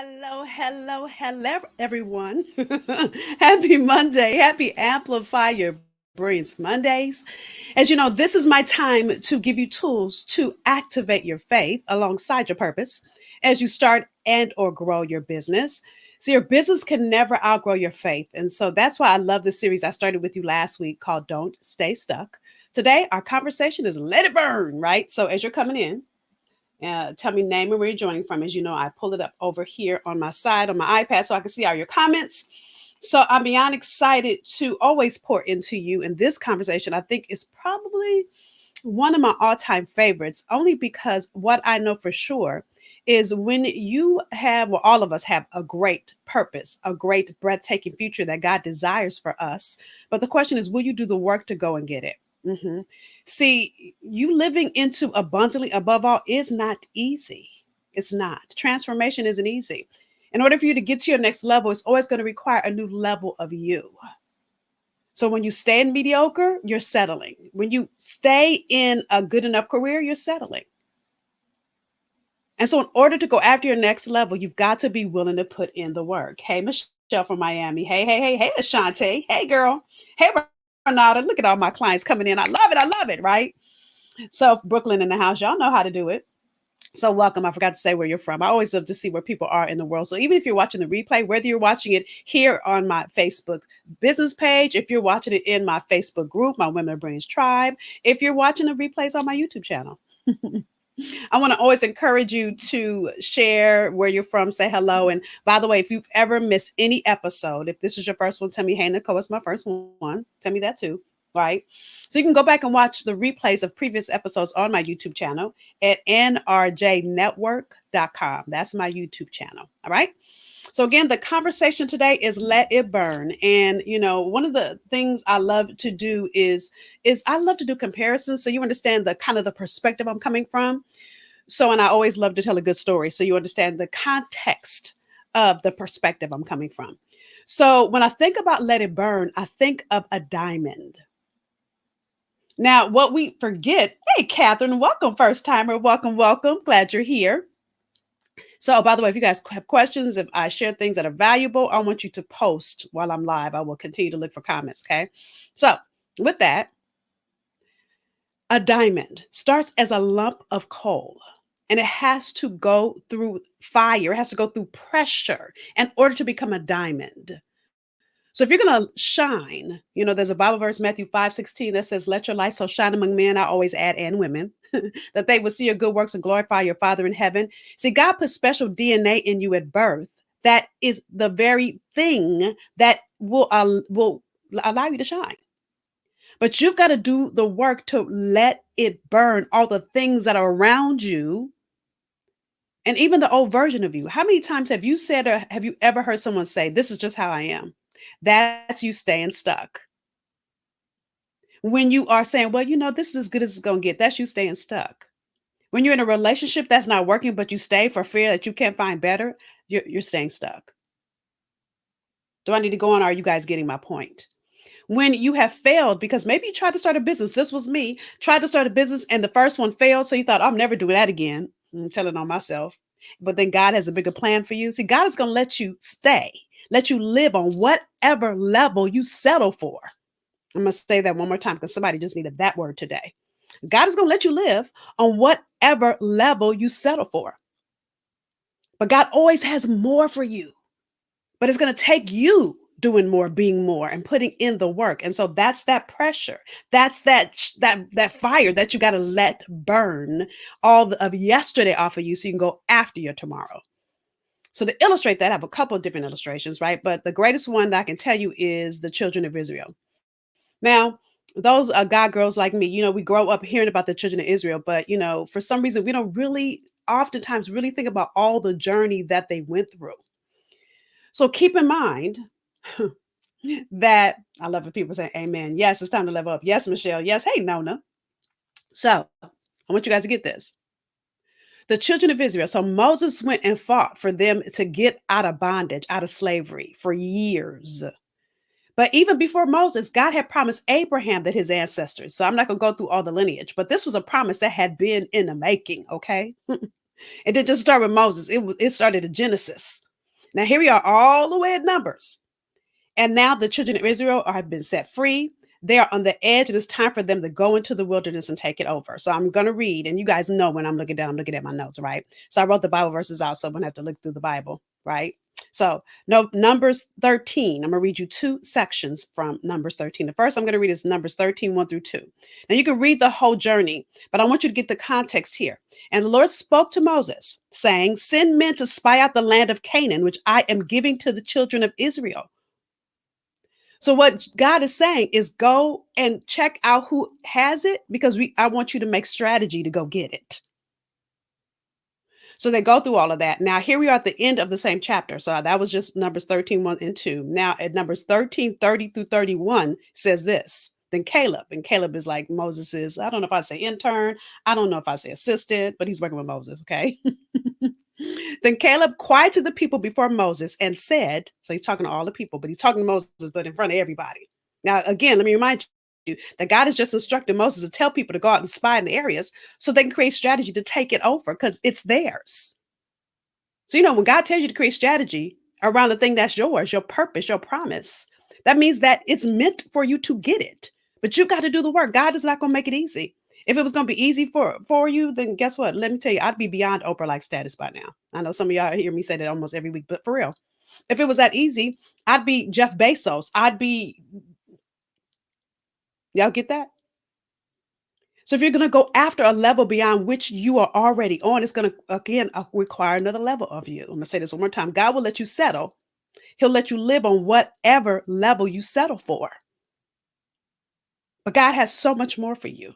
Hello, everyone. Happy Monday. Happy Amplify Your Brilliance Mondays. As you know, this is my time to give you tools to activate your faith alongside your purpose as you start and or grow your business. So your business can never outgrow your faith. And so that's why I love this series I started with you last week called Don't Stay Stuck. Today, our conversation is Let It Burn, right? So as you're coming in, tell me name and where you're joining from. As you know, I pull it up over here on my side on my iPad so I can see all your comments. So I'm beyond excited to always pour into you. And this conversation, I think, is probably one of my all-time favorites, only because what I know for sure is when you have, well, all of us have a great purpose, a great breathtaking future that God desires for us. But the question is, will you do the work to go and get it? Mhm. See, you living into abundantly above all is not easy. It's not. Transformation isn't easy. In order for you to get to your next level, it's always going to require a new level of you. So when you stay in mediocre, you're settling. When you stay in a good enough career, you're settling. And so in order to go after your next level, you've got to be willing to put in the work. Hey, Michelle from Miami. Hey, Ashante. Hey, girl. Hey, Renata. Look at all my clients coming in. I love it, right? So Brooklyn in the house, y'all know how to do it. So welcome. I forgot to say where you're from. I always love to see where people are in the world. So even if you're watching the replay, whether you're watching it here on my Facebook business page, if you're watching it in my Facebook group, my Women of Brilliance Tribe, if you're watching the replays on my YouTube channel. I want to always encourage you to share where you're from, say hello. And by the way, if you've ever missed any episode, if this is your first one, tell me, hey, Nicole, it's my first one. Tell me that too. Right. So you can go back and watch the replays of previous episodes on my YouTube channel at nrjnetwork.com. That's my YouTube channel. All right. So again, the conversation today is let it burn. And one of the things I love to do is I love to do comparisons so you understand the kind of the perspective I'm coming from. So, and I always love to tell a good story so you understand the context of the perspective I'm coming from. So, when I think about let it burn, I think of a diamond. Now, what we forget, hey, Catherine, welcome, first timer. Welcome. Glad you're here. So, by the way, if you guys have questions, if I share things that are valuable, I want you to post while I'm live. I will continue to look for comments. Okay. So, with that, a diamond starts as a lump of coal and it has to go through fire, it has to go through pressure in order to become a diamond. So if you're going to shine, there's a Bible verse, Matthew 5:16, that says, let your light so shine among men. I always add, and women, that they will see your good works and glorify your Father in heaven. See, God put special DNA in you at birth. That is the very thing that will allow you to shine. But you've got to do the work to let it burn all the things that are around you and even the old version of you. How many times have you said or have you ever heard someone say, this is just how I am? That's you staying stuck. When you are saying, well, this is as good as it's going to get, that's you staying stuck. When you're in a relationship that's not working, but you stay for fear that you can't find better, you're staying stuck. Do I need to go on? Or are you guys getting my point? When you have failed, because maybe you tried to start a business. This was me, tried to start a business and the first one failed. So you thought, I'm never doing that again. I'm telling on myself. But then God has a bigger plan for you. See, God is going to let you stay, let you live on whatever level you settle for. I'm going to say that one more time because somebody just needed that word today. God is going to let you live on whatever level you settle for. But God always has more for you. But it's going to take you doing more, being more, and putting in the work. And so that's that pressure. That's that fire that you got to let burn all of yesterday off of you so you can go after your tomorrow. So to illustrate that, I have a couple of different illustrations, right? But the greatest one that I can tell you is the children of Israel. Now, those God girls like me, we grow up hearing about the children of Israel, but for some reason, we don't really oftentimes really think about all the journey that they went through. So keep in mind that I love when people say amen. Yes, it's time to level up. Yes, Michelle. Yes. Hey, Nona. So I want you guys to get this. The children of Israel. So Moses went and fought for them to get out of bondage, out of slavery for years. But even before Moses, God had promised Abraham that his ancestors. So I'm not going to go through all the lineage, but this was a promise that had been in the making. Okay. It didn't just start with Moses. It started in Genesis. Now here we are all the way at Numbers. And now the children of Israel have been set free. They are on the edge, and it's time for them to go into the wilderness and take it over. So I'm going to read, and you guys know when I'm looking down, I'm looking at my notes, right? So I wrote the Bible verses out, so I'm going to have to look through the Bible, right? So no, Numbers 13. I'm going to read you two sections from Numbers 13. The first I'm going to read is Numbers 13, 1 through 2. Now you can read the whole journey, but I want you to get the context here. And the Lord spoke to Moses, saying, send men to spy out the land of Canaan, which I am giving to the children of Israel. So what God is saying is go and check out who has it, because I want you to make strategy to go get it. So they go through all of that. Now here we are at the end of the same chapter. So that was just Numbers 13, 1 and 2. Now at Numbers 13, 30 through 31 says this. Then Caleb, and Caleb is like Moses's, I don't know if I say intern, I don't know if I say assistant, but he's working with Moses, okay? Then Caleb quieted the people before Moses and said, so he's talking to all the people, but he's talking to Moses, but in front of everybody. Now, again, let me remind you that God has just instructed Moses to tell people to go out and spy in the areas so they can create strategy to take it over because it's theirs. So, when God tells you to create strategy around the thing that's yours, your purpose, your promise, that means that it's meant for you to get it. But you've got to do the work. God is not going to make it easy. If it was going to be easy for you, then guess what? Let me tell you, I'd be beyond Oprah-like status by now. I know some of y'all hear me say that almost every week, but for real, if it was that easy, I'd be Jeff Bezos. Y'all get that? So if you're going to go after a level beyond which you are already on, it's going to, again, require another level of you. I'm going to say this one more time. God will let you settle. He'll let you live on whatever level you settle for. But God has so much more for you.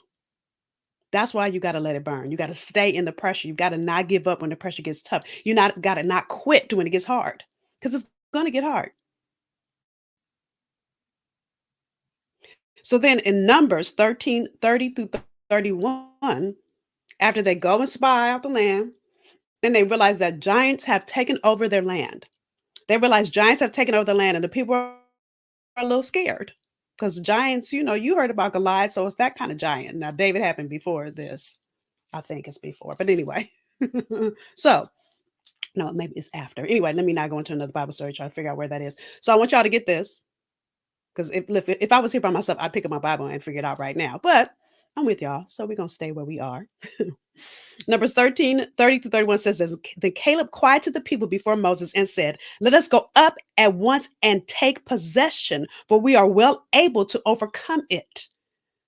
That's why you got to let it burn. You got to stay in the pressure. You got to not give up when the pressure gets tough. Got to not quit when it gets hard, because it's going to get hard. So then in Numbers 13, 30 through 31, after they go and spy out the land, then they realize that giants have taken over their land. They realize giants have taken over the land, and the people are a little scared because giants, you heard about Goliath, so it's that kind of giant. Now, David happened before this. I think it's before, but anyway. So, no, maybe it's after. Anyway, let me not go into another Bible story, try to figure out where that is. So I want y'all to get this, because if I was here by myself, I'd pick up my Bible and figure it out right now. But I'm with y'all, so we're going to stay where we are. Numbers 13, 30 to 31 says this. Then Caleb quieted the people before Moses and said, let us go up at once and take possession, for we are well able to overcome it.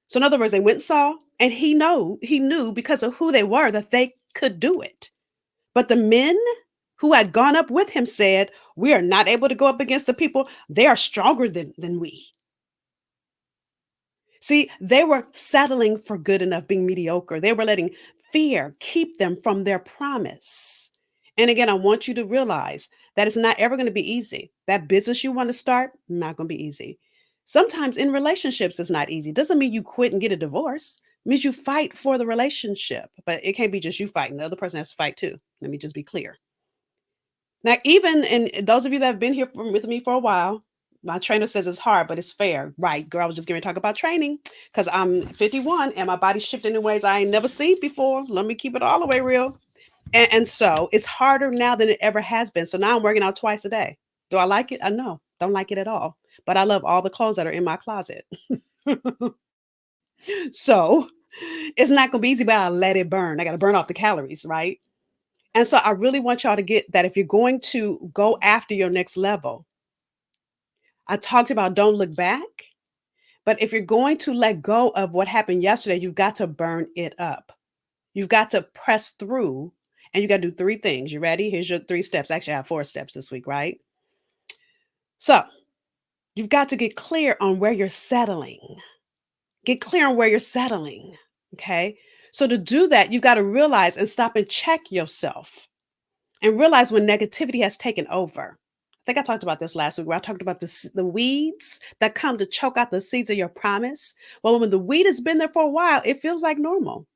So in other words, they went and saw, and he knew because of who they were that they could do it. But the men who had gone up with him said, we are not able to go up against the people. They are stronger than we. See, they were settling for good enough, being mediocre. They were letting fear keep them from their promise. And again, I want you to realize that it's not ever going to be easy. That business you want to start, not going to be easy. Sometimes in relationships, it's not easy. Doesn't mean you quit and get a divorce. It means you fight for the relationship, but it can't be just you fighting. The other person has to fight too. Let me just be clear. Now, even in those of you that have been here with me for a while, my trainer says it's hard, but it's fair. Right, girl, I was just going to talk about training because I'm 51 and my body's shifting in ways I ain't never seen before. Let me keep it all the way real. And so it's harder now than it ever has been. So now I'm working out twice a day. Do I like it? I know. Don't like it at all. But I love all the clothes that are in my closet. So it's not going to be easy, but I let it burn. I got to burn off the calories, right? And so I really want y'all to get that if you're going to go after your next level, I talked about don't look back, but if you're going to let go of what happened yesterday, you've got to burn it up. You've got to press through, and you got to do three things. You ready? Here's your 3 steps. Actually, I have 4 steps this week, right? So you've got to get clear on where you're settling. Get clear on where you're settling. Okay. So to do that, you've got to realize and stop and check yourself and realize when negativity has taken over. I think I talked about this last week where I talked about the weeds that come to choke out the seeds of your promise. Well, when the weed has been there for a while, it feels like normal.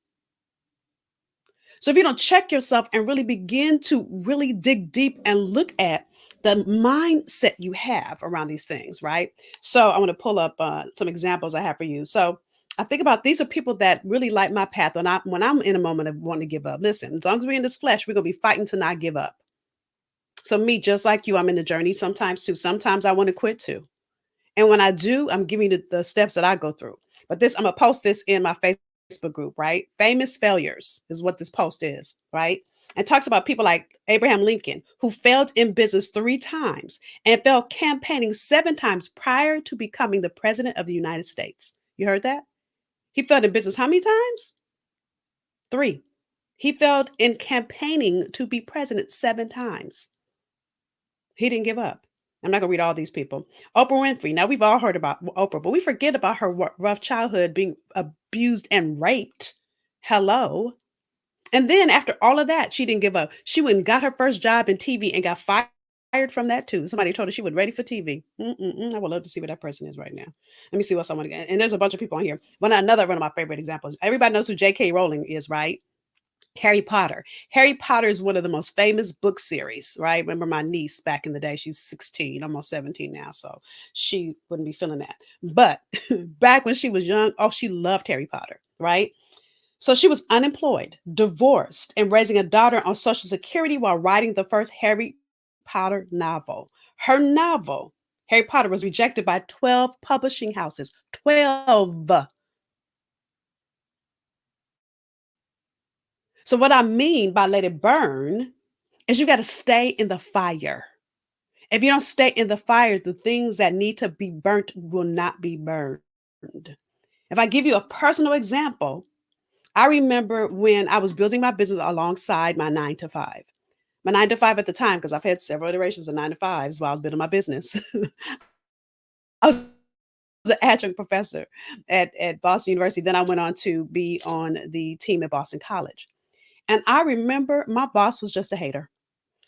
So if you don't check yourself and really begin to really dig deep and look at the mindset you have around these things, right? So I want to pull up some examples I have for you. So I think about these are people that really like my path when I'm in a moment of wanting to give up. Listen, as long as we're in this flesh, we're going to be fighting to not give up. So me, just like you, I'm in the journey sometimes too. Sometimes I want to quit too. And when I do, I'm giving you the steps that I go through. But this, I'm gonna post this in my Facebook group, right? Famous failures is what this post is, right? And talks about people like Abraham Lincoln, who failed in business 3 times and failed campaigning 7 times prior to becoming the president of the United States. You heard that? He failed in business how many times? 3. He failed in campaigning to be president 7 times. He didn't give up. I'm not going to read all these people. Oprah Winfrey. Now, we've all heard about Oprah, but we forget about her rough childhood, being abused and raped. Hello. And then after all of that, she didn't give up. She went and got her first job in TV and got fired from that too. Somebody told her she was ready for TV. I would love to see where that person is right now. Let me see what someone again. And there's a bunch of people on here. Another one of my favorite examples. Everybody knows who J.K. Rowling is, right? Harry Potter. Harry Potter is one of the most famous book series, right? Remember my niece back in the day, she's 16, almost 17 now, so she wouldn't be feeling that. But back when she was young, oh, she loved Harry Potter, right? So she was unemployed, divorced, and raising a daughter on Social Security while writing the first Harry Potter novel. Her novel, Harry Potter, was rejected by 12 publishing houses. 12. So, what I mean by let it burn is you got to stay in the fire. If you don't stay in the fire, the things that need to be burnt will not be burned. If I give you a personal example, I remember when I was building my business alongside my 9 to 5. My 9 to 5 at the time, because I've had several iterations of 9 to 5s while I was building my business. I was an adjunct professor at Boston University. Then I went on to be on the team at Boston College. And I remember my boss was just a hater.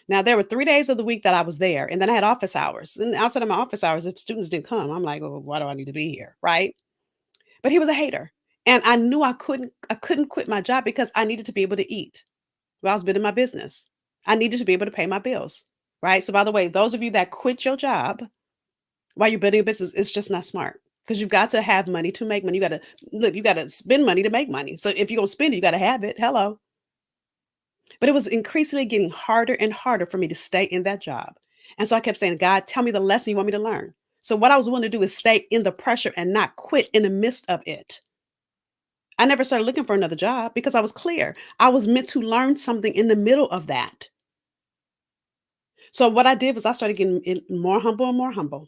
Now, there were 3 days of the week that I was there, and then I had office hours. And outside of my office hours, if students didn't come, I'm like, "Oh, why do I need to be here?" Right? But he was a hater. And I knew I couldn't quit my job because I needed to be able to eat while I was building my business. I needed to be able to pay my bills. Right. So by the way, those of you that quit your job while you're building a business, it's just not smart. Because you've got to have money to make money. You got to spend money to make money. So if you're gonna spend it, you got to have it. Hello. But it was increasingly getting harder and harder for me to stay in that job. And so I kept saying, God, tell me the lesson you want me to learn. So what I was willing to do is stay in the pressure and not quit in the midst of it. I never started looking for another job because I was clear. I was meant to learn something in the middle of that. So what I did was I started getting more humble and more humble.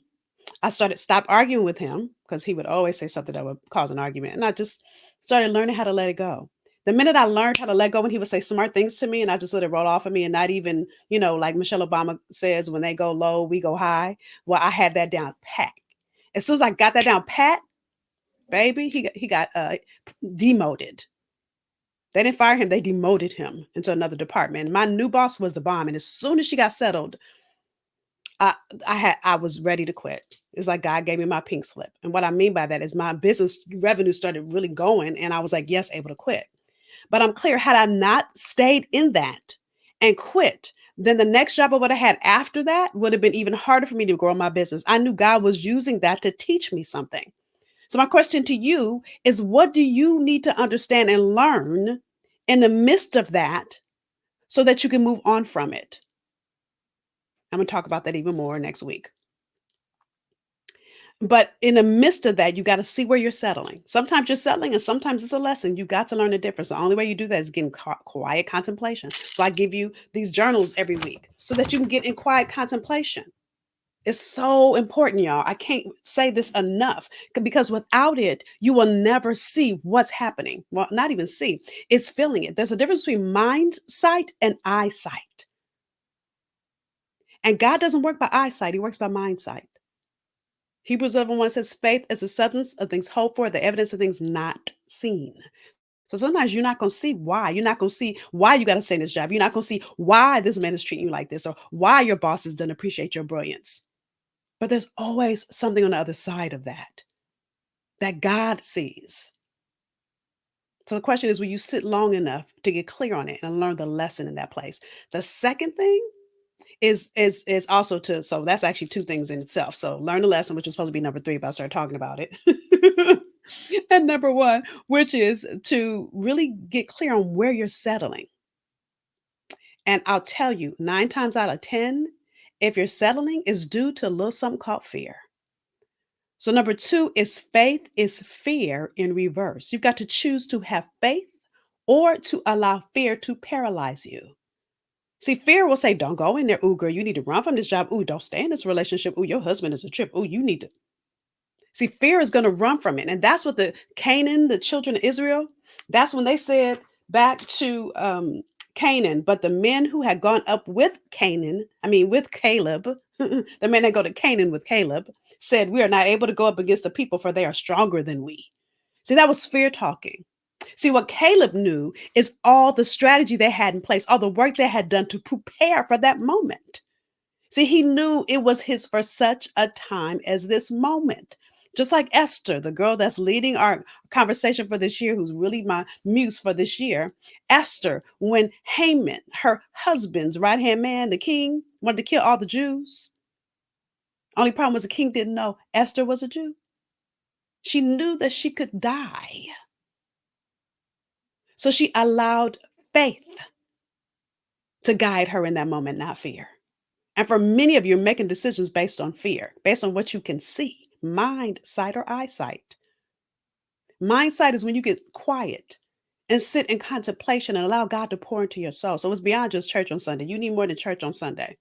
I started stop arguing with him because he would always say something that would cause an argument. And I just started learning how to let it go. The minute I learned how to let go when he would say smart things to me and I just let it roll off of me and not even, like Michelle Obama says, when they go low, we go high. Well, I had that down pat. As soon as I got that down pat, baby, he got demoted. They didn't fire him, they demoted him into another department. My new boss was the bomb. And as soon as she got settled, I I was ready to quit. It's like God gave me my pink slip. And what I mean by that is my business revenue started really going and I was like, yes, able to quit. But I'm clear, had I not stayed in that and quit, then the next job I would have had after that would have been even harder for me to grow my business. I knew God was using that to teach me something. So my question to you is what do you need to understand and learn in the midst of that so that you can move on from it? I'm going to talk about that even more next week. But in the midst of that, you got to see where you're settling. Sometimes you're settling, and sometimes it's a lesson. You got to learn the difference. The only way you do that is getting quiet contemplation. So I give you these journals every week so that you can get in quiet contemplation. It's so important, y'all. I can't say this enough because without it, you will never see what's happening. Well, not even see, it's feeling it. There's a difference between mind sight and eyesight. And God doesn't work by eyesight, He works by mind sight. Hebrews 11:1 says, faith is the substance of things hoped for, the evidence of things not seen. So sometimes you're not going to see why. You're not going to see why you got to stay in this job. You're not going to see why this man is treating you like this or why your bosses doesn't appreciate your brilliance. But there's always something on the other side of that God sees. So the question is, will you sit long enough to get clear on it and learn the lesson in that place? The second thing is also to so that's actually 2 things in itself. So learn the lesson, which is supposed to be number 3, but I started talking about it. And number 1, which is to really get clear on where you're settling. And I'll tell you, 9 times out of 10, If you're settling, it's due to a little something called fear. So, number two is faith is fear in reverse. You've got to choose to have faith or to allow fear to paralyze you. See, fear will say, don't go in there. Ooh, girl, you need to run from this job. Ooh, don't stay in this relationship. Ooh, your husband is a trip. Ooh, you need to. See, fear is going to run from it. And that's what the Canaan, the children of Israel, that's when they said back to Canaan. But the men who had gone up with Canaan, I mean, with Caleb, the men that go to Canaan with Caleb, said, we are not able to go up against the people, for they are stronger than we. See, that was fear talking. See, what Caleb knew is all the strategy they had in place, all the work they had done to prepare for that moment. See, he knew it was his for such a time as this moment. Just like Esther, the girl that's leading our conversation for this year, who's really my muse for this year. Esther, when Haman, her husband's right hand man, the king, wanted to kill all the Jews. Only problem was the king didn't know Esther was a Jew. She knew that she could die. So she allowed faith to guide her in that moment, not fear. And for many of you, making decisions based on fear, based on what you can see, mind, sight, or eyesight. Mind sight is when you get quiet and sit in contemplation and allow God to pour into your soul. So it's beyond just church on Sunday. You need more than church on Sunday.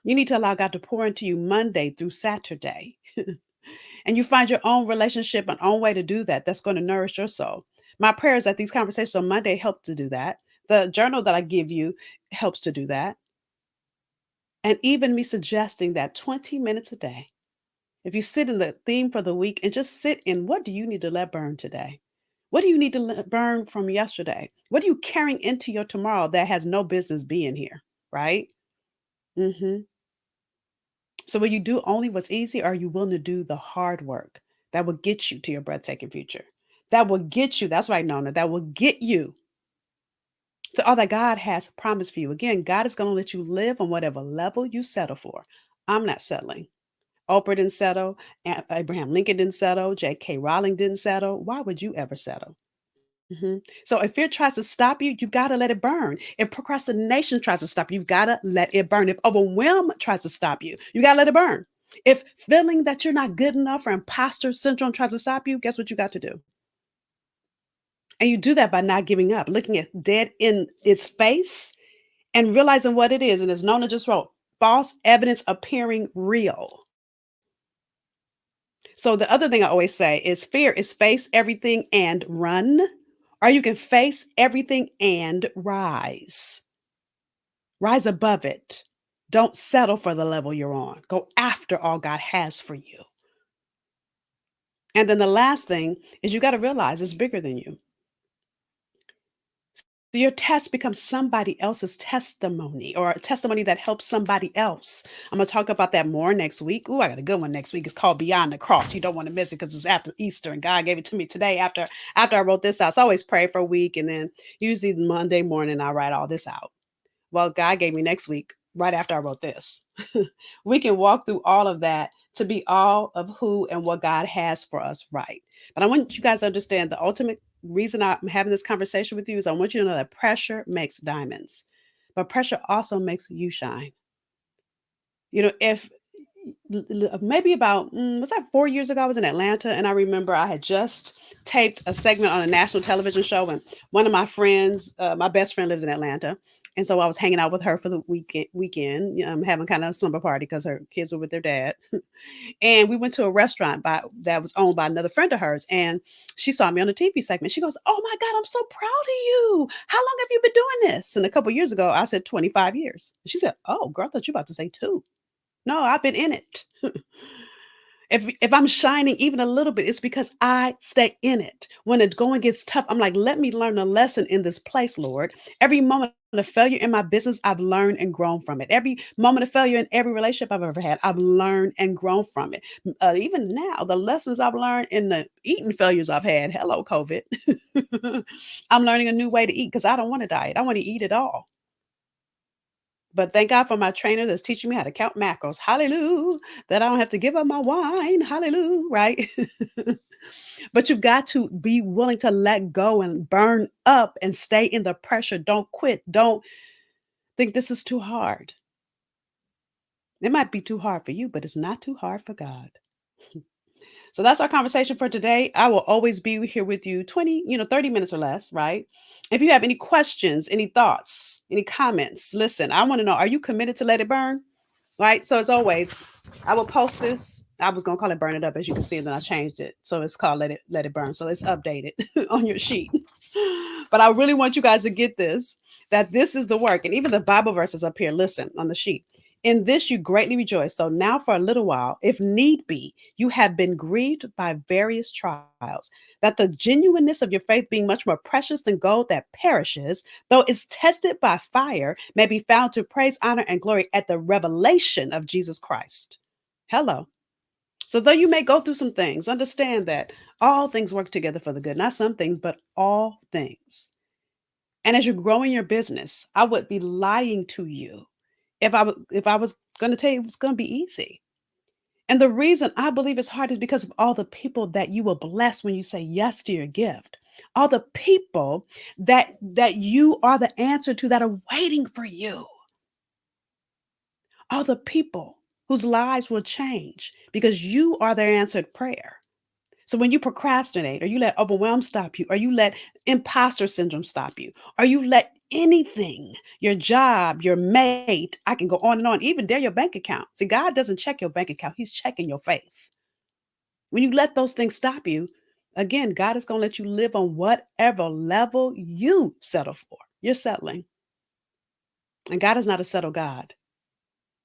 You need to allow God to pour into you Monday through Saturday. And you find your own relationship, an own way to do that that's going to nourish your soul. My prayer is that these conversations on Monday help to do that. The journal that I give you helps to do that. And even me suggesting that 20 minutes a day, if you sit in the theme for the week and just sit in what do you need to let burn today? What do you need to let burn from yesterday? What are you carrying into your tomorrow that has no business being here? Right? hmm So, will you do only what's easy, or are you willing to do the hard work that will get you to your breathtaking future? That will get you, that's right, Nona, that will get you to all that God has promised for you. Again, God is going to let you live on whatever level you settle for. I'm not settling. Oprah didn't settle. Abraham Lincoln didn't settle. J.K. Rowling didn't settle. Why would you ever settle? So if fear tries to stop you, you've got to let it burn. If procrastination tries to stop you, you've got to let it burn. If overwhelm tries to stop you, you got to let it burn. If feeling that you're not good enough or imposter syndrome tries to stop you, guess what you got to do? And you do that by not giving up, looking at dead in its face and realizing what it is. And as Nona just wrote, false evidence appearing real. So the other thing I always say is fear is face everything and run, or you can face everything and rise. Rise above it. Don't settle for the level you're on. Go after all God has for you. And then the last thing is you got to realize it's bigger than you. So your test becomes somebody else's testimony, or a testimony that helps somebody else. I'm going to talk about that more next week. Ooh, I got a good one next week. It's called Beyond the Cross. You don't want to miss it because it's after Easter, and God gave it to me today after I wrote this out. So I always pray for a week, and then usually Monday morning I write all this out. Well, God gave me next week right after I wrote this. We can walk through all of that to be all of who and what God has for us, right? But I want you guys to understand the ultimate reason I'm having this conversation with you is I want you to know that pressure makes diamonds, but pressure also makes you shine. If maybe about was that 4 years ago, I was in Atlanta, and I remember I had just taped a segment on a national television show, and one of my friends, my best friend, lives in Atlanta, and so I was hanging out with her for the weekend, having kind of a slumber party because her kids were with their dad. And we went to a restaurant that was owned by another friend of hers, and she saw me on the TV segment. She goes, "Oh my God, I'm so proud of you. How long have you been doing this?" And a couple years ago, I said 25 years. She said, "Oh, girl, I thought you were about to say two." No, I've been in it. If I'm shining even a little bit, it's because I stay in it. When the going gets tough, I'm like, let me learn a lesson in this place, Lord. Every moment of failure in my business, I've learned and grown from it. Every moment of failure in every relationship I've ever had, I've learned and grown from it. Even now, the lessons I've learned in the eating failures I've had, hello, COVID. I'm learning a new way to eat because I don't want to diet. I want to eat it all. But thank God for my trainer that's teaching me how to count macros. Hallelujah. That I don't have to give up my wine. Hallelujah. Right? But you've got to be willing to let go and burn up and stay in the pressure. Don't quit. Don't think this is too hard. It might be too hard for you, but it's not too hard for God. So that's our conversation for today. I will always be here with you 20, 30 minutes or less, right? If you have any questions, any thoughts, any comments, listen, I want to know, are you committed to let it burn? Right? So as always, I will post this. I was gonna call it burn it up, as you can see, and then I changed it. So it's called let it burn. So it's updated on your sheet. But I really want you guys to get this, that this is the work. And even the Bible verses up here, listen on the sheet. In this you greatly rejoice, though now for a little while, if need be, you have been grieved by various trials, that the genuineness of your faith, being much more precious than gold that perishes, though it's tested by fire, may be found to praise, honor, and glory at the revelation of Jesus Christ. Hello. So, though you may go through some things, understand that all things work together for the good, not some things, but all things. And as you're growing your business, I would be lying to you if I was going to tell you it's going to be easy. And the reason I believe it's hard is because of all the people that you will bless when you say yes to your gift. All the people that you are the answer to that are waiting for you. All the people whose lives will change because you are their answered prayer. So when you procrastinate, or you let overwhelm stop you, or you let imposter syndrome stop you, or you let anything, your job, your mate, I can go on and on, even dare your bank account. See, God doesn't check your bank account, He's checking your faith. When you let those things stop you, again, God is going to let you live on whatever level you settle for. You're settling. And God is not a settled God.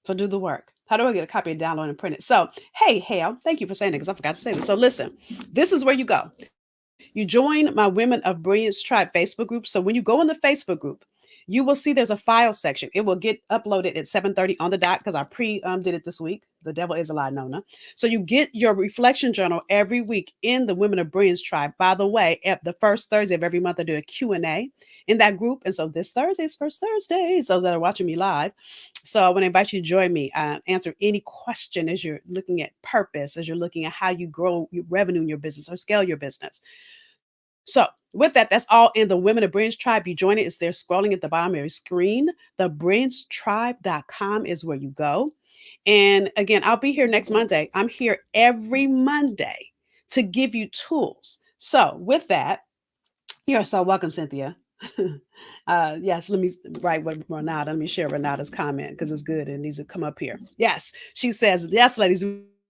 So do the work. How do I get a copy and download and print it? So, hey, Hale, thank you for saying it because I forgot to say this. So, listen, this is where you go. You join my Women of Brilliance Tribe Facebook group. So when you go in the Facebook group, you will see there's a file section. It will get uploaded at 7:30 on the dot because I did it this week. The devil is a lie, Nona. So you get your reflection journal every week in the Women of Brilliance Tribe. By the way, at the first Thursday of every month, I do a Q&A in that group. And so this Thursday is first Thursday. So that are watching me live. So I want to invite you to join me. Answer any question as you're looking at purpose, as you're looking at how you grow your revenue in your business or scale your business. So, with that, that's all in the Women of Brilliance Tribe. You join it, it's there scrolling at the bottom of your screen. TheBrillianceTribe.com is where you go. And again, I'll be here next Monday. I'm here every Monday to give you tools. So, with that, you're so welcome, Cynthia. Yes, let me write what Renata. Let me share Renata's comment because it's good and it needs to come up here. Yes, she says, yes, ladies,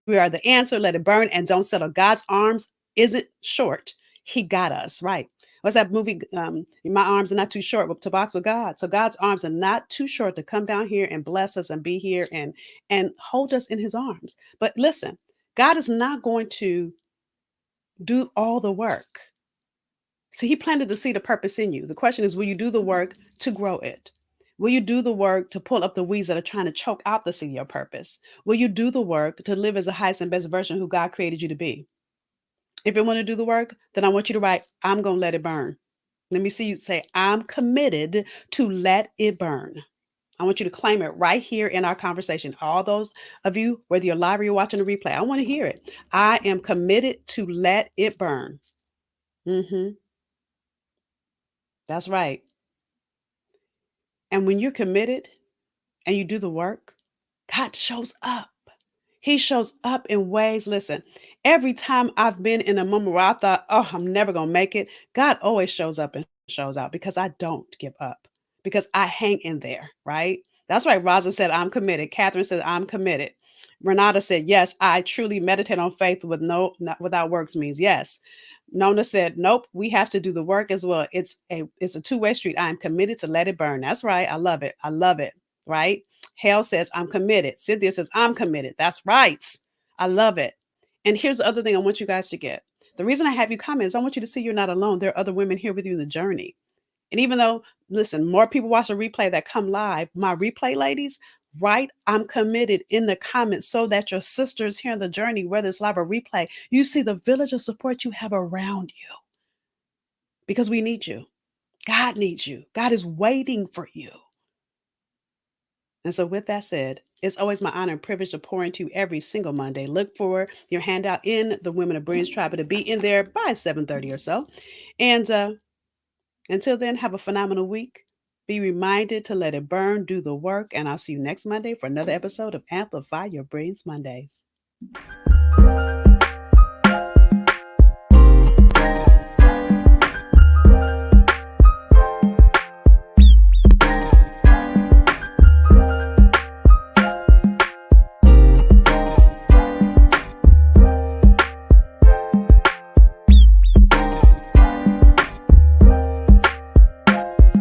we are the answer. Let it burn and don't settle. God's arms isn't short. He got us, right? What's that movie? My arms are not too short to box with God. So God's arms are not too short to come down here and bless us and be here and hold us in his arms. But listen, God is not going to do all the work. See, he planted the seed of purpose in you. The question is, will you do the work to grow it? Will you do the work to pull up the weeds that are trying to choke out the seed of your purpose? Will you do the work to live as the highest and best version of who God created you to be? If you want to do the work, then I want you to write, I'm going to let it burn. Let me see you say, I'm committed to let it burn. I want you to claim it right here in our conversation. All those of you, whether you're live or you're watching the replay, I want to hear it. I am committed to let it burn. Mm-hmm. That's right. And when you're committed and you do the work, God shows up. He shows up in ways. Listen, every time I've been in a moment where I thought, oh, I'm never going to make it, God always shows up and shows out because I don't give up, because I hang in there, right? That's right. Rosa said, I'm committed. Catherine said, I'm committed. Renata said, yes, I truly meditate on faith with without works means yes. Nona said, nope, we have to do the work as well. It's a two-way street. I am committed to let it burn. That's right. I love it. I love it. Right? Hale says, I'm committed. Cynthia says, I'm committed. That's right. I love it. And here's the other thing I want you guys to get. The reason I have you comment is I want you to see you're not alone. There are other women here with you in the journey. And even though, listen, more people watch the replay that come live, my replay ladies, write I'm committed in the comments so that your sisters here in the journey, whether it's live or replay, you see the village of support you have around you because we need you. God needs you. God is waiting for you. And so, with that said, it's always my honor and privilege to pour into you every single Monday. Look for your handout in the Women of Brilliance Tribe. It'll be in there by 7:30 or so. And until then, have a phenomenal week. Be reminded to let it burn, do the work, and I'll see you next Monday for another episode of Amplify Your Brilliance Mondays.